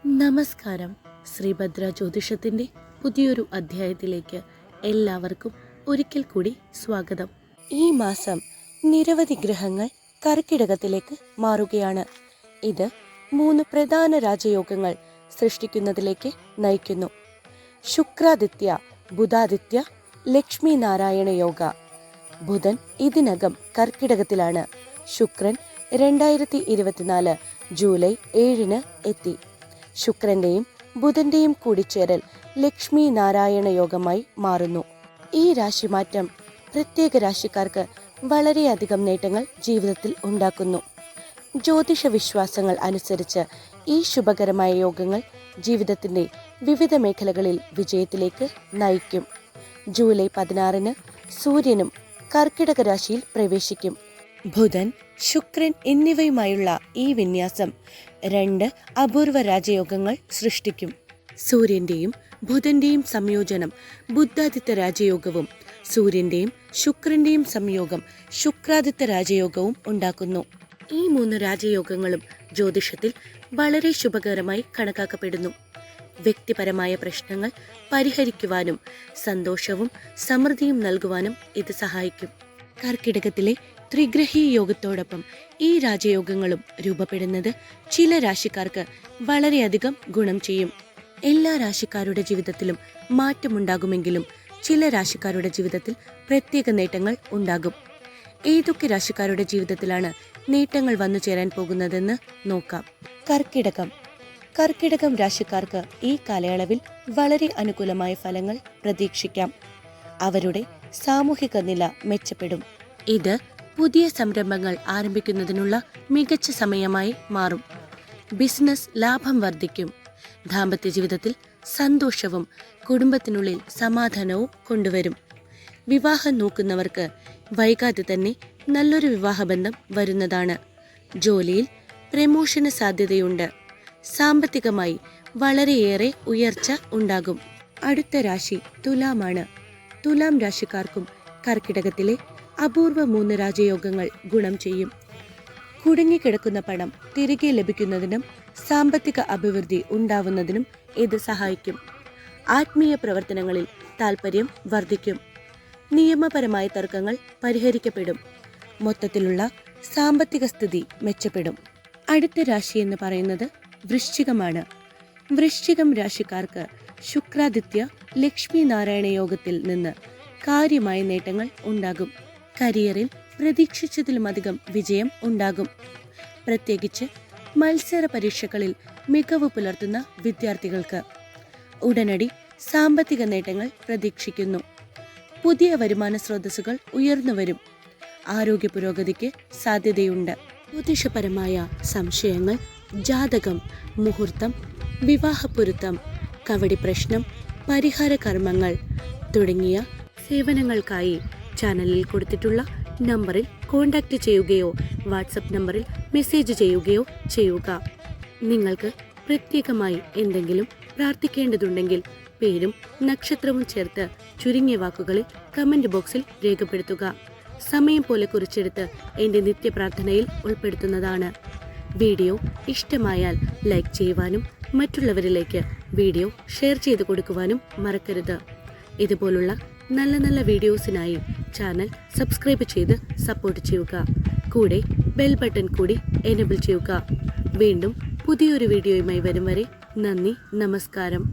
നമസ്കാരം. ശ്രീഭദ്ര ജ്യോതിഷത്തിൻ്റെ പുതിയൊരു അധ്യായത്തിലേക്ക് എല്ലാവർക്കും ഒരിക്കൽ കൂടി സ്വാഗതം. ഈ മാസം നിരവധി ഗ്രഹങ്ങൾ കർക്കിടകത്തിലേക്ക് മാറുകയാണ്. ഇത് 3 പ്രധാന രാജയോഗങ്ങൾ സൃഷ്ടിക്കുന്നതിലേക്ക് നയിക്കുന്നു. ശുക്രാദിത്യ, ബുധാദിത്യ, ലക്ഷ്മി നാരായണ യോഗ. ബുധൻ ഇതിനകം കർക്കിടകത്തിലാണ്. ശുക്രൻ 2024 ജൂലൈ 7 എത്തി. ശുക്രന്റെയും ബുധന്റെയും കൂടിച്ചേരൽ ലക്ഷ്മി നാരായണ യോഗമായി മാറുന്നു. ഈ രാശിമാറ്റം പ്രത്യേക രാശിക്കാർക്ക് വളരെയധികം നേട്ടങ്ങൾ ജീവിതത്തിൽ ഉണ്ടാക്കുന്നു. ജ്യോതിഷ വിശ്വാസങ്ങൾ അനുസരിച്ച് ഈ ശുഭകരമായ യോഗങ്ങൾ ജീവിതത്തിന്റെ വിവിധ മേഖലകളിൽ വിജയത്തിലേക്ക് നയിക്കും. ജൂലൈ 16 സൂര്യനും കർക്കിടക രാശിയിൽ പ്രവേശിക്കും. ബുധൻ, ശുക്രൻ എന്നിവയുമായുള്ള ഈ വിന്യാസം 2 അപൂർവ രാജയോഗങ്ങൾ സൃഷ്ടിക്കും. സൂര്യന്റെയും ബുധന്റെയും സംയോജനം ബുദ്ധാദിത്യ രാജയോഗവും സൂര്യന്റെയും ശുക്രന്റെയും സംയോഗം ശുക്രാദിത്യ രാജയോഗവും ഉണ്ടാക്കുന്നു. ഈ 3 രാജയോഗങ്ങളും ജ്യോതിഷത്തിൽ വളരെ ശുഭകരമായി കണക്കാക്കപ്പെടുന്നു. വ്യക്തിപരമായ പ്രശ്നങ്ങൾ പരിഹരിക്കുവാനും സന്തോഷവും സമൃദ്ധിയും നൽകുവാനും ഇത് സഹായിക്കും. കർക്കിടകത്തിലെ ത്രിഗ്രഹീ യോഗത്തോടൊപ്പം ഈ രാജയോഗങ്ങളും രൂപപ്പെടുന്നത് ചില രാശിക്കാർക്ക് വളരെയധികം ഗുണം ചെയ്യും. എല്ലാ രാശിക്കാരുടെ ജീവിതത്തിലും മാറ്റമുണ്ടാകുമെങ്കിലും ചില രാശിക്കാരുടെ ജീവിതത്തിൽ പ്രത്യേക നേട്ടങ്ങൾ ഉണ്ടാകും. ഏതൊക്കെ രാശിക്കാരുടെ ജീവിതത്തിലാണ് നേട്ടങ്ങൾ വന്നു ചേരാൻ പോകുന്നതെന്ന് നോക്കാം. കർക്കിടകം രാശിക്കാർക്ക് ഈ കാലയളവിൽ വളരെ അനുകൂലമായ ഫലങ്ങൾ പ്രതീക്ഷിക്കാം. അവരുടെ സാമൂഹിക നില മെച്ചപ്പെടും. ഇത് പുതിയ സംരംഭങ്ങൾ ആരംഭിക്കുന്നതിനുള്ള മികച്ച സമയമായി മാറും. ബിസിനസ് ലാഭം വർദ്ധിക്കും. ദാമ്പത്യ ജീവിതത്തിൽ സന്തോഷവും കുടുംബത്തിനുള്ളിൽ സമാധാനവും കൊണ്ടുവരും. വിവാഹം നോക്കുന്നവർക്ക് വൈകാതെ തന്നെ നല്ലൊരു വിവാഹബന്ധം വരുന്നതാണ്. ജോലിയിൽ പ്രമോഷന് സാധ്യതയുണ്ട്. സാമ്പത്തികമായി വളരെയേറെ ഉയർച്ച ഉണ്ടാകും. അടുത്ത രാശി തുലാമാണ്. തുലാം രാശിക്കാർക്കും കർക്കിടകത്തിലെ അപൂർവ 3 രാജയോഗങ്ങൾ ഗുണം ചെയ്യും. കുടുങ്ങിക്കിടക്കുന്ന പണം തിരികെ ലഭിക്കുന്നതിനും സാമ്പത്തിക അഭിവൃദ്ധി ഉണ്ടാവുന്നതിനും ഇത് സഹായിക്കും. ആത്മീയ പ്രവർത്തനങ്ങളിൽ താൽപ്പര്യം വർദ്ധിക്കും. നിയമപരമായ തർക്കങ്ങൾ പരിഹരിക്കപ്പെടും. മൊത്തത്തിലുള്ള സാമ്പത്തിക സ്ഥിതി മെച്ചപ്പെടും. അടുത്ത രാശി എന്ന് പറയുന്നത് വൃശ്ചികമാണ്. വൃശ്ചികം രാശിക്കാർക്ക് ശുക്രാദിത്യ ലക്ഷ്മി നാരായണ യോഗത്തിൽ നിന്ന് കാര്യമായ നേട്ടങ്ങൾ ഉണ്ടാകും. കരിയറിൽ പ്രതീക്ഷിച്ചതിലുമധികം വിജയം ഉണ്ടാകും. പ്രത്യേകിച്ച് മത്സര പരീക്ഷകളിൽ മികവ് പുലർത്തുന്ന വിദ്യാർത്ഥികൾക്ക് ഉടനടി സാമ്പത്തിക നേട്ടങ്ങൾ പ്രതീക്ഷിക്കുന്നു. പുതിയ വരുമാന സ്രോതസ്സുകൾ ഉയർന്നുവരും. ആരോഗ്യ പുരോഗതിക്ക് സാധ്യതയുണ്ട്. ജ്യോതിഷപരമായ സംശയങ്ങൾ, ജാതകം, മുഹൂർത്തം, വിവാഹപ്പൊരുത്തം, കവടി പ്രശ്നം, പരിഹാര കർമ്മങ്ങൾ തുടങ്ങിയ സേവനങ്ങൾക്കായി ചാനലിൽ കൊടുത്തിട്ടുള്ള നമ്പറിൽ കോൺടാക്റ്റ് ചെയ്യുകയോ വാട്സപ്പ് നമ്പറിൽ മെസ്സേജ് ചെയ്യുകയോ ചെയ്യുക. നിങ്ങൾക്ക് പ്രത്യേകമായി എന്തെങ്കിലും പ്രാർത്ഥിക്കേണ്ടതുണ്ടെങ്കിൽ പേരും നക്ഷത്രവും ചേർത്ത് ചുരുങ്ങിയ വാക്കുകളിൽ കമന്റ് ബോക്സിൽ രേഖപ്പെടുത്തുക. സമയം പോലെ കുറിച്ചെടുത്ത് എൻ്റെ നിത്യപ്രാർത്ഥനയിൽ ഉൾപ്പെടുത്തുന്നതാണ്. വീഡിയോ ഇഷ്ടമായാൽ ലൈക്ക് ചെയ്യുവാനും മറ്റുള്ളവരിലേക്ക് വീഡിയോ ഷെയർ ചെയ്ത് കൊടുക്കുവാനും മറക്കരുത്. ഇതുപോലുള്ള നല്ല നല്ല വീഡിയോസിനായി ചാനൽ സബ്സ്ക്രൈബ് ചെയ്ത് സപ്പോർട്ട് ചെയ്യുക. കൂടെ ബെൽ ബട്ടൺ കൂടി എനേബിൾ ചെയ്യുക. വീണ്ടും പുതിയൊരു വീഡിയോയുമായി വരും വരെ നന്ദി, നമസ്കാരം.